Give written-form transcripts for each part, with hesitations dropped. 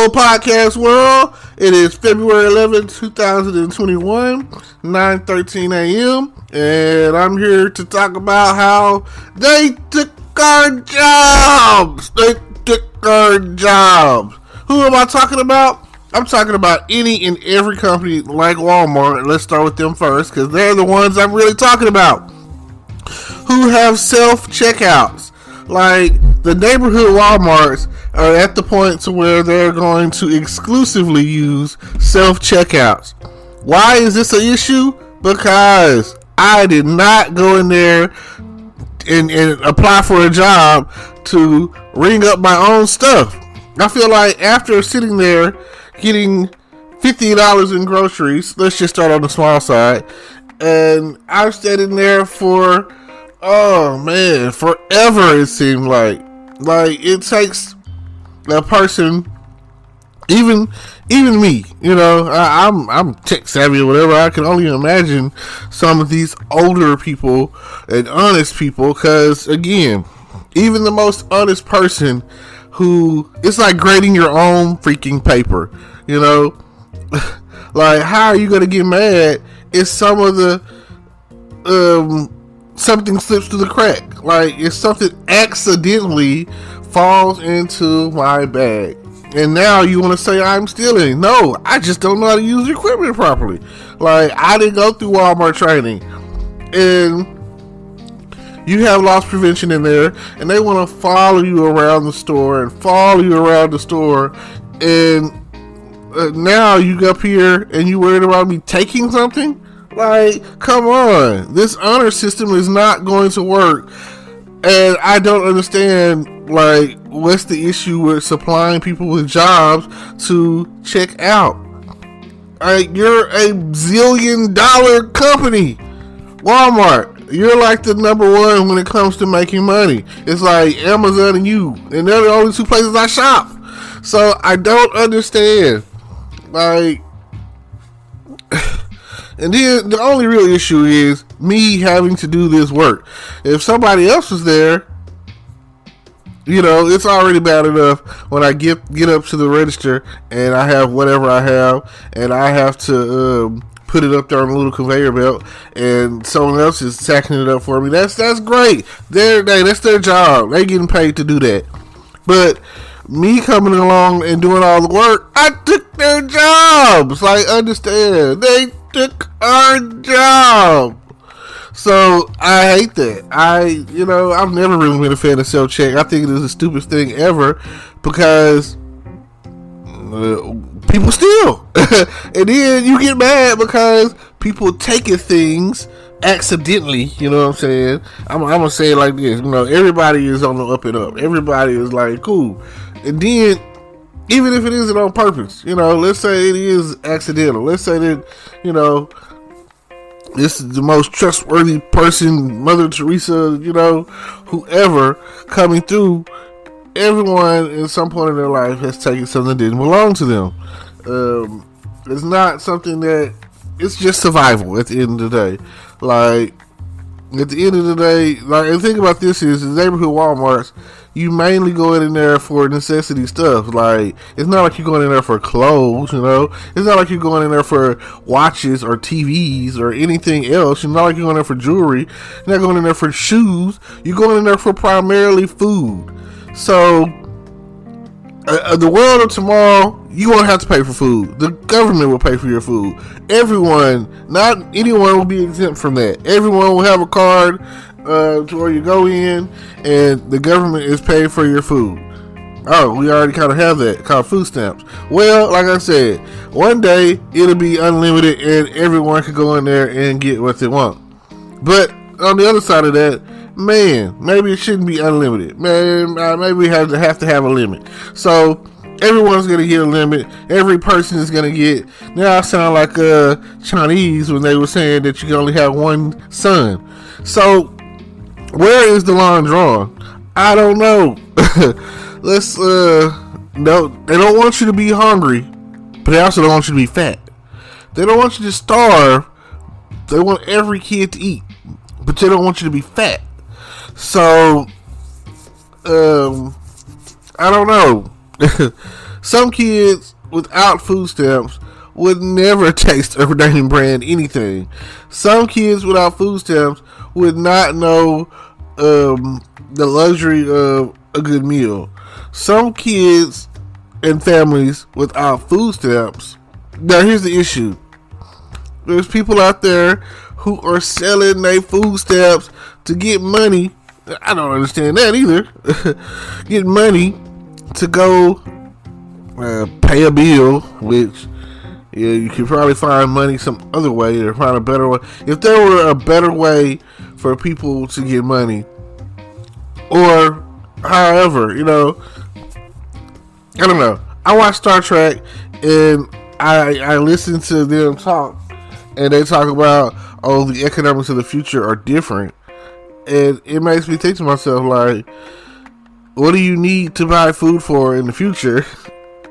podcast world. It is February 11th, 2021, 9:13 a.m. And I'm here to talk about how they took our jobs. They took our jobs. Who am I talking about? I'm talking about any and every company like Walmart. Let's start with them first because they're the ones I'm really talking about. Who have self-checkouts. Like, the neighborhood Walmarts are at the point to where they're going to exclusively use self-checkouts. Why is this an issue? Because I did not go in there and apply for a job to ring up my own stuff. I feel like after sitting there getting $50 in groceries, let's just start on the small side, and I've stayed in there for forever. It seemed like it takes a person, even me, I'm tech savvy or whatever. I can only imagine some of these older people and honest people, because again, even the most honest person who, it's like grading your own freaking paper, like, how are you gonna get mad if some of the something slips through the crack? Like, if something accidentally falls into my bag and now you want to say I'm stealing. No, I just don't know how to use the equipment properly. Like, I didn't go through Walmart training, and you have loss prevention in there, and they want to follow you around the store and now you up here and you worried about me taking something? Like, come on. This honor system is not going to work. And I don't understand, like, what's the issue with supplying people with jobs to check out? Like, you're a $zillion company. Walmart, you're like the number one when it comes to making money. It's like Amazon and you. And they're the only two places I shop. So I don't understand. Like, and then the only real issue is me having to do this work. If somebody else was there, it's already bad enough when I get up to the register and I have whatever I have, and I have to put it up there on a little conveyor belt, and someone else is sacking it up for me. That's great. That's their job. They getting paid to do that. But me coming along and doing all the work, I took their jobs. Like, understand, they took our job. So I hate that. I've never really been a fan of self-check. I think it is the stupidest thing ever, because people steal. And then you get mad because people taking things accidentally. You know what I'm saying? I'm gonna say it like this. Everybody is on the up and up. Everybody is like, cool. And then, even if it isn't on purpose, let's say it is accidental. Let's say that, this is the most trustworthy person, Mother Teresa, whoever coming through. Everyone at some point in their life has taken something that didn't belong to them. It's not something that, it's just survival at the end of the day. Like, at the end of the day, like, the thing about this is, the neighborhood Walmarts, you mainly go in there for necessity stuff. Like, it's not like you're going in there for clothes, It's not like you're going in there for watches or TVs or anything else. It's not like you're going in there for jewelry. You're not going in there for shoes. You're going in there for primarily food. So, the world of tomorrow, you won't have to pay for food. The government will pay for your food. Everyone, not anyone, will be exempt from that. Everyone will have a card to where you go in and the government is paying for your food. Oh, we already kind of have that, called food stamps. Well, like I said, one day it'll be unlimited and everyone can go in there and get what they want. But on the other side of that, man, maybe it shouldn't be unlimited. Man, maybe we have to have a limit. So everyone's gonna get a limit. Every person is gonna get. Now I sound like Chinese when they were saying that you can only have one son. So where is the line drawn? I don't know. No, they don't want you to be hungry, but they also don't want you to be fat. They don't want you to starve. They want every kid to eat, but they don't want you to be fat. So, I don't know. Some kids without food stamps would never taste a name brand anything. Some kids without food stamps would not know the luxury of a good meal. Some kids and families without food stamps. Now here's the issue. There's people out there who are selling their food stamps to get money. I don't understand that either. Get money to go pay a bill, which you could probably find money some other way or find a better way. If there were a better way for people to get money, or however, I don't know. I watch Star Trek and I listen to them talk, and they talk about, the economics of the future are different. And it makes me think to myself, like, what do you need to buy food for in the future,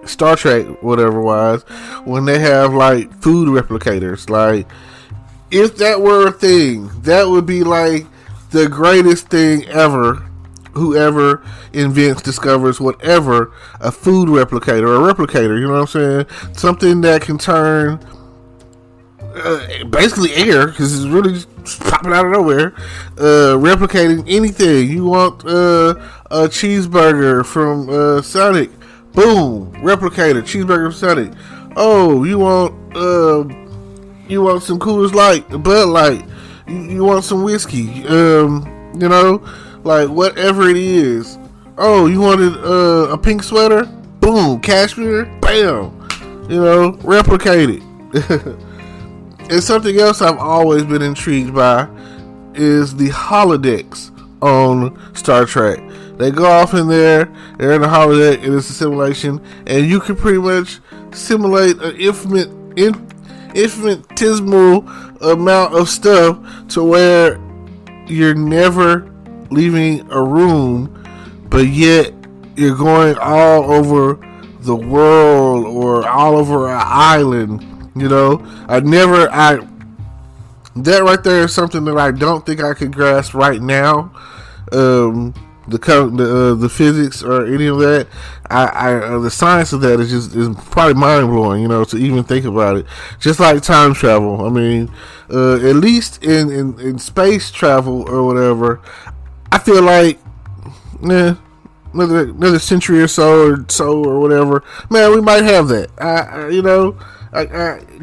Star Trek, whatever wise, when they have, like, food replicators? Like, if that were a thing, that would be, like, the greatest thing ever. Whoever invents, discovers, whatever, a food replicator, a replicator, you know what I'm saying? Something that can turn basically air, because it's really just popping out of nowhere, replicating anything. You want a cheeseburger from Sonic, boom, replicator, cheeseburger from Sonic. Oh, you want some Coors Light, Bud Light, you want some whiskey, like whatever it is. Oh, you wanted a pink sweater, boom, cashmere, bam, replicate it. And something else I've always been intrigued by is the holodecks on Star Trek. They go off in there, they're in the holodeck, and it's a simulation, and you can pretty much simulate an infinitesimal amount of stuff to where you're never leaving a room, but yet you're going all over the world or all over an island. That right there is something that I don't think I could grasp right now. The physics or any of that, the science of that is probably mind blowing. To even think about it. Just like time travel. I mean, at least in space travel or whatever, I feel like, another century or so or whatever, man, we might have that.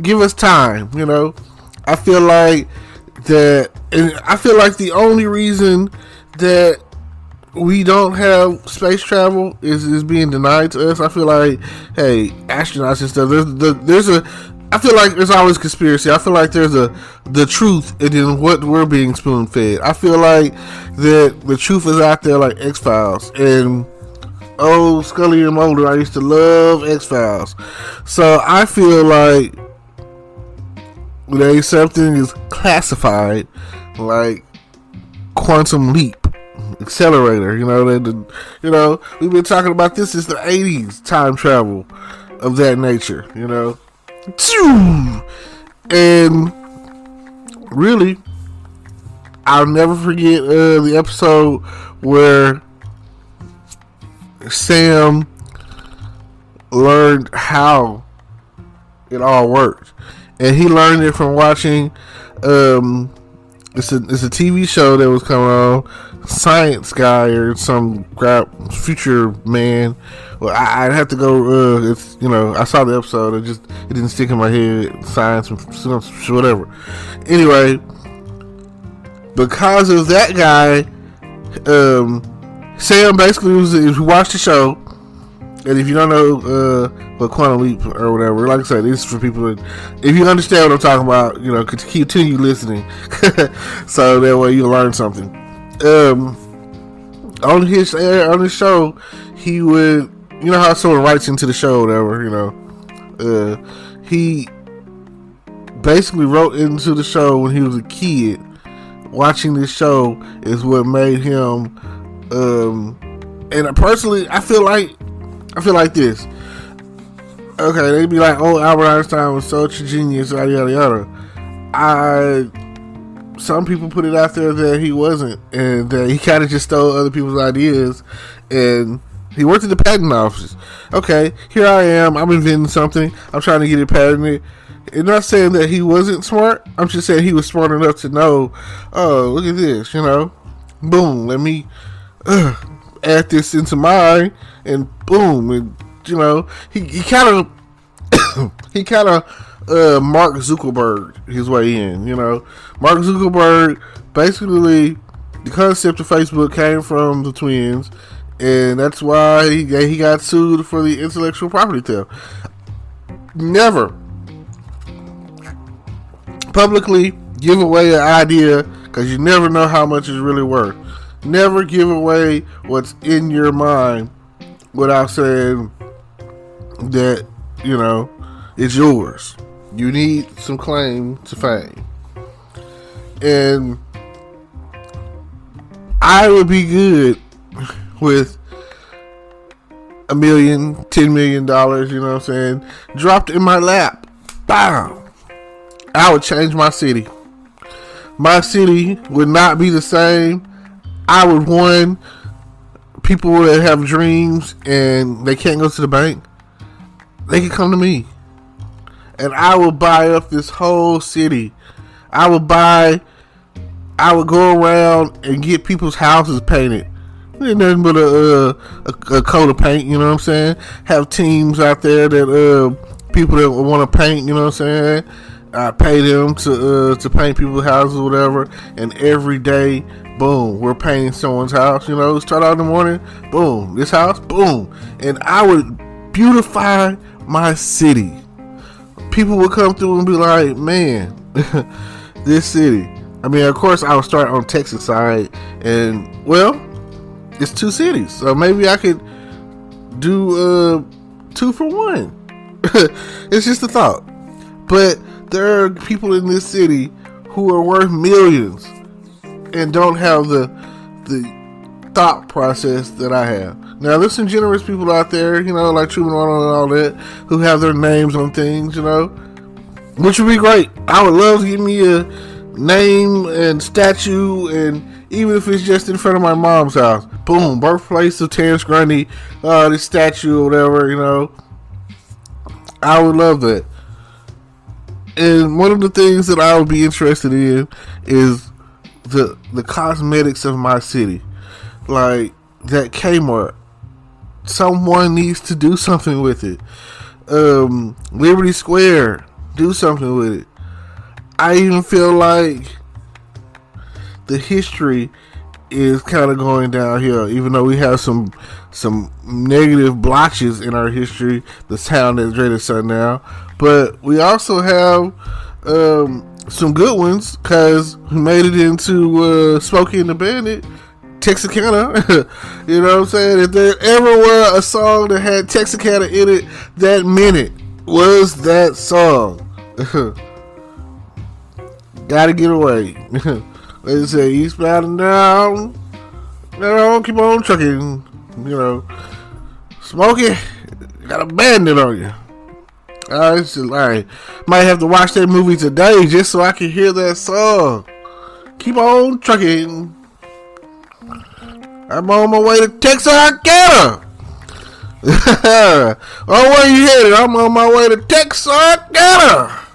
Give us time, I feel like that, and I feel like the only reason that we don't have space travel is being denied to us. I feel like, hey, astronauts and stuff, I feel like there's always conspiracy. I feel like there's the truth and then what we're being spoon fed. I feel like that the truth is out there, like X-Files, and Scully and Mulder, I used to love X-Files. So I feel like something is classified like Quantum Leap Accelerator. We've been talking about this since the 80s, time travel of that nature, And really, I'll never forget the episode where Sam learned how it all worked, and he learned it from watching. It's a TV show that was coming on, Science Guy or some crap, Future Man. Well, I'd have to go. I saw the episode. It didn't stick in my head. Science, whatever. Anyway, because of that guy, Sam basically was watched the show, and if you don't know what Quantum Leap or whatever, like I said, this is for people that, if you understand what I'm talking about, continue listening, so that way you'll learn something. On his show, he would, how someone writes into the show or whatever, he basically wrote into the show when he was a kid. Watching this show is what made him. And personally, I feel like this. Okay, they'd be like, Albert Einstein was such a genius, yada yada yada. Some people put it out there that he wasn't, and that he kind of just stole other people's ideas and He worked at the patent office. Okay, here I am. I'm inventing something. I'm trying to get it patented. I'm not saying that he wasn't smart. I'm just saying he was smart enough to know, oh, look at this, Boom, let me add this into mine, and boom, and, he kind of Mark Zuckerberg his way in, Mark Zuckerberg, basically, the concept of Facebook came from the twins, and that's why he got sued for the intellectual property theft. Never publicly give away an idea, because you never know how much it's really worth. Never give away what's in your mind without saying that, it's yours. You need some claim to fame. And I would be good with $1 million, $10 million, dropped in my lap. Bam! I would change my city. My city would not be the same. I would want people that have dreams and they can't go to the bank. They can come to me. And I will buy up this whole city. I would go around and get people's houses painted. Ain't nothing but a coat of paint, you know what I'm saying? Have teams out there that people that want to paint, you know what I'm saying? I pay them to paint people's houses or whatever, and every day, boom, we're painting someone's house, start out in the morning, boom, this house, boom, and I would beautify my city. People would come through and be like, man, this city. I mean, of course, I would start on Texas side, and, well, it's 2 cities, so maybe I could do 2 for 1. It's just a thought. But there are people in this city who are worth millions and don't have the thought process that I have. Now, there's some generous people out there, like Truman Arnold and all that, who have their names on things, which would be great. I would love to give me a name and statue, and even if it's just in front of my mom's house, boom, birthplace of Terrence Grundy, this statue or whatever, I would love that. And one of the things that I would be interested in is the cosmetics of my city. Like that Kmart. Someone needs to do something with it. Liberty Square, do something with it. I even feel like the history is kind of going downhill, even though we have some negative blotches in our history. The town that's dreaded sundown, but we also have some good ones, because we made it into Smokey and the Bandit, Texarkana. You know what I'm saying? If there ever were a song that had Texarkana in it, that minute was that song. Gotta get away. They say eastbound and down. Keep on trucking. Smokey, got a bandit on you. It's just like, might have to watch that movie today just so I can hear that song. Keep on trucking. I'm on my way to Texarkana. Oh, where you headed? I'm on my way to Texarkana.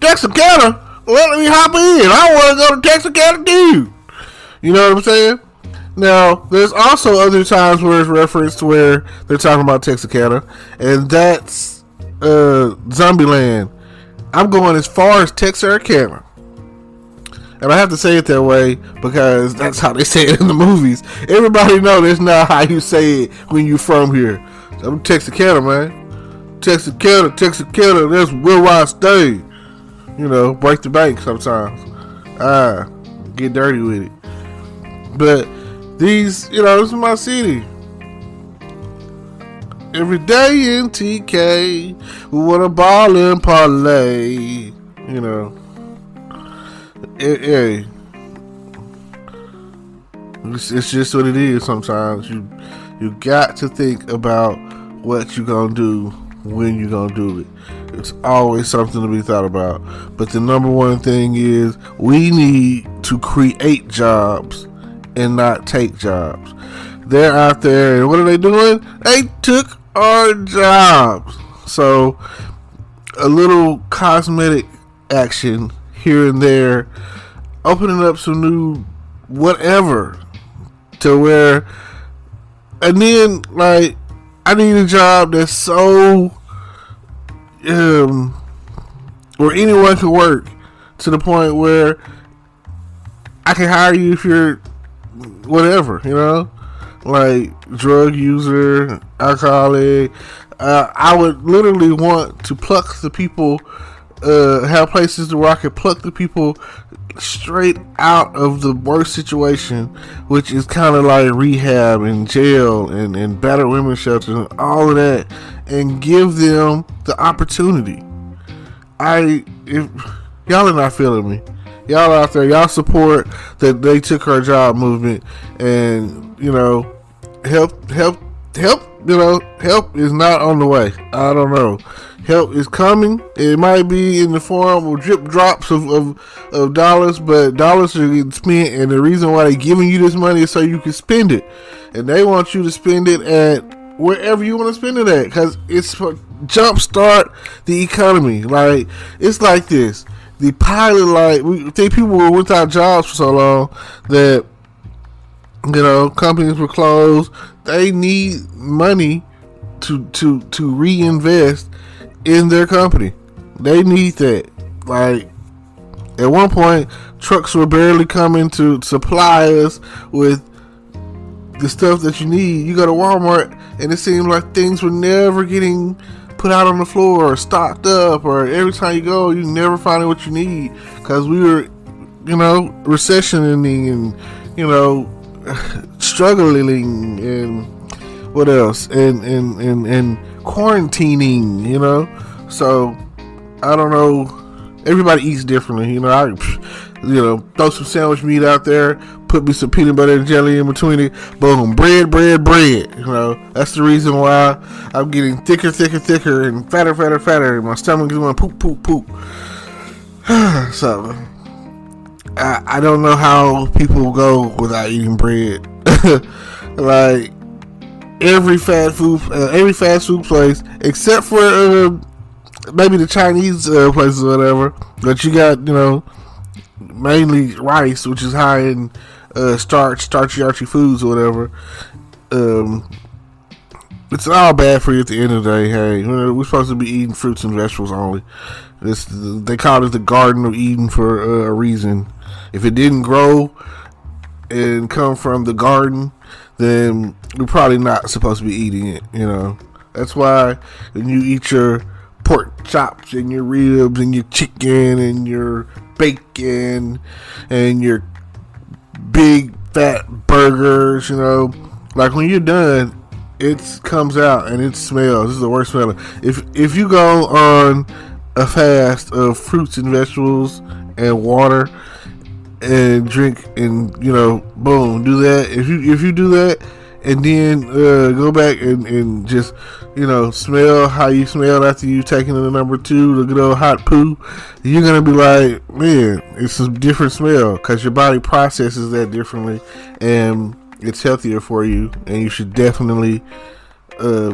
Texarkana? Well, let me hop in. I want to go to Texarkana too. You know what I'm saying? Now, there's also other times where it's referenced to where they're talking about Texarkana, and that's Zombieland. I'm going as far as Texarkana. And I have to say it that way because that's how they say it in the movies. Everybody know that's not how you say it when you're from here. I'm Texarkana, man. Texarkana, that's where I stay. Break the bank sometimes. Get dirty with it. But these, this is my city. Every day in TK, we want to ball and parlay. Hey, it's just what it is sometimes. You got to think about what you're going to do when you're going to do it. It's always something to be thought about. But the number one thing is we need to create jobs and not take jobs. they're out there, and what are they doing? They took our jobs. So a little cosmetic action here and there, opening up some new whatever to where, and then like I need a job that's so where anyone can work, to the point where I can hire you if you're whatever, like drug user, alcoholic. I would literally want to pluck the people, have places where I could pluck the people straight out of the worst situation, which is kind of like rehab and jail and battered women's shelters and all of that, and give them the opportunity. If y'all are not feeling me, y'all out there, y'all support that they took our job movement, and help is not on the way. I don't know. Help is coming. It might be in the form of drip drops of dollars, but dollars are getting spent, and the reason why they're giving you this money is so you can spend it. And they want you to spend it at wherever you want to spend it at, because it's for jumpstart the economy. Like, it's like this. The pilot light, we think people were without jobs for so long that, companies were closed. They need money to reinvest in their company. They need that. Like, at one point, trucks were barely coming to supply us with the stuff that you need. You go to Walmart, and it seems like things were never getting put out on the floor or stocked up, or every time you go, you never find what you need, because we were, recessioning and, struggling, and what else, and quarantining, so I don't know. Everybody eats differently, I throw some sandwich meat out there, put me some peanut butter and jelly in between it, boom, bread. That's the reason why I'm getting thicker, and fatter, and my stomach is going poop. So I don't know how people go without eating bread. Like, every fast food place, except for maybe the Chinese places or whatever, that you got, mainly rice, which is high in starchy foods or whatever. It's all bad for you at the end of the day. Hey, we're supposed to be eating fruits and vegetables only. They call it the Garden of Eden for a reason. If it didn't grow and come from the garden, then we're probably not supposed to be eating it. That's why when you eat your pork chops and your ribs and your chicken and your bacon and your big fat burgers, like, when you're done, it comes out and it smells. This is the worst smelling. If you go on a fast of fruits and vegetables and water and drink, and boom, do that. If you do that, and then go back and just smell how you smelled after you taking the number 2, the good old hot poo, you're gonna be like, man, it's a different smell, because your body processes that differently, and it's healthier for you, and you should definitely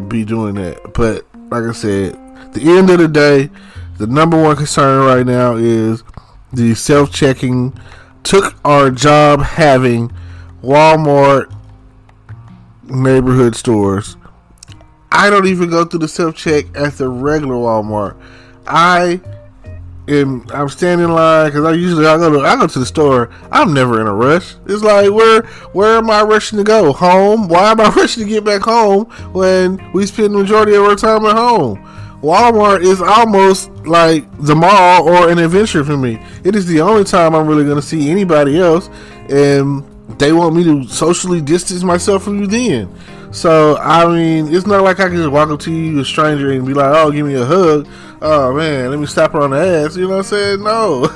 be doing that. But like I said, at the end of the day, the number one concern right now is the self-checking took our job having Walmart neighborhood stores. I don't even go through the self-check at the regular Walmart. I'm standing in line, because I go to the store. I'm never in a rush. It's like, where am I rushing to go? Home? Why am I rushing to get back home when we spend the majority of our time at home? Walmart is almost like the mall or an adventure for me. It is the only time I'm really going to see anybody else, and they want me to socially distance myself from you then. So, I mean, it's not like I can just walk up to you, a stranger, and be like, oh, give me a hug. Oh, man, let me slap her on the ass. You know what I'm saying? No.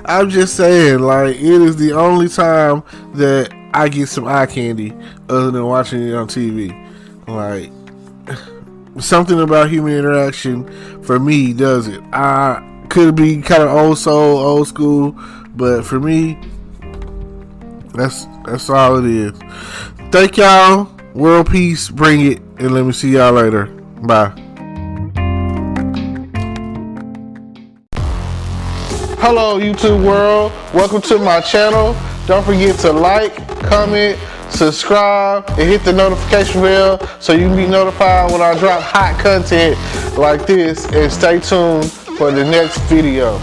I'm just saying, like, it is the only time that I get some eye candy other than watching it on TV. Like, something about human interaction for me does it. I could be kind of old school, but for me, that's all it is. Thank y'all World peace, bring it, and let me see y'all later. Bye. Hello, YouTube world. Welcome to my channel. Don't forget to like, comment, subscribe, and hit the notification bell so you can be notified when I drop hot content like this. And stay tuned for the next video.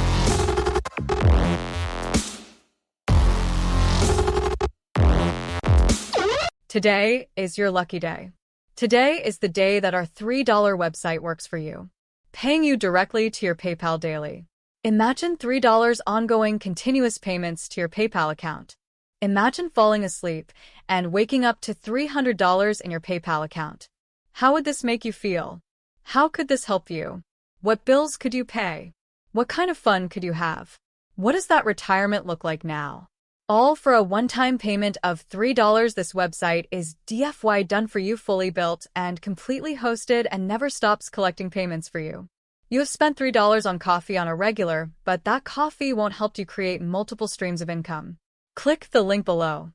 Today is your lucky day. Today is the day that our $3 website works for you, paying you directly to your PayPal daily. Imagine $3 ongoing continuous payments to your PayPal account. Imagine falling asleep and waking up to $300 in your PayPal account. How would this make you feel? How could this help you? What bills could you pay? What kind of fun could you have? What does that retirement look like now? All for a one-time payment of $3. This website is DFY done for you, fully built and completely hosted, and never stops collecting payments for you. You have spent $3 on coffee on a regular, but that coffee won't help you create multiple streams of income. Click the link below.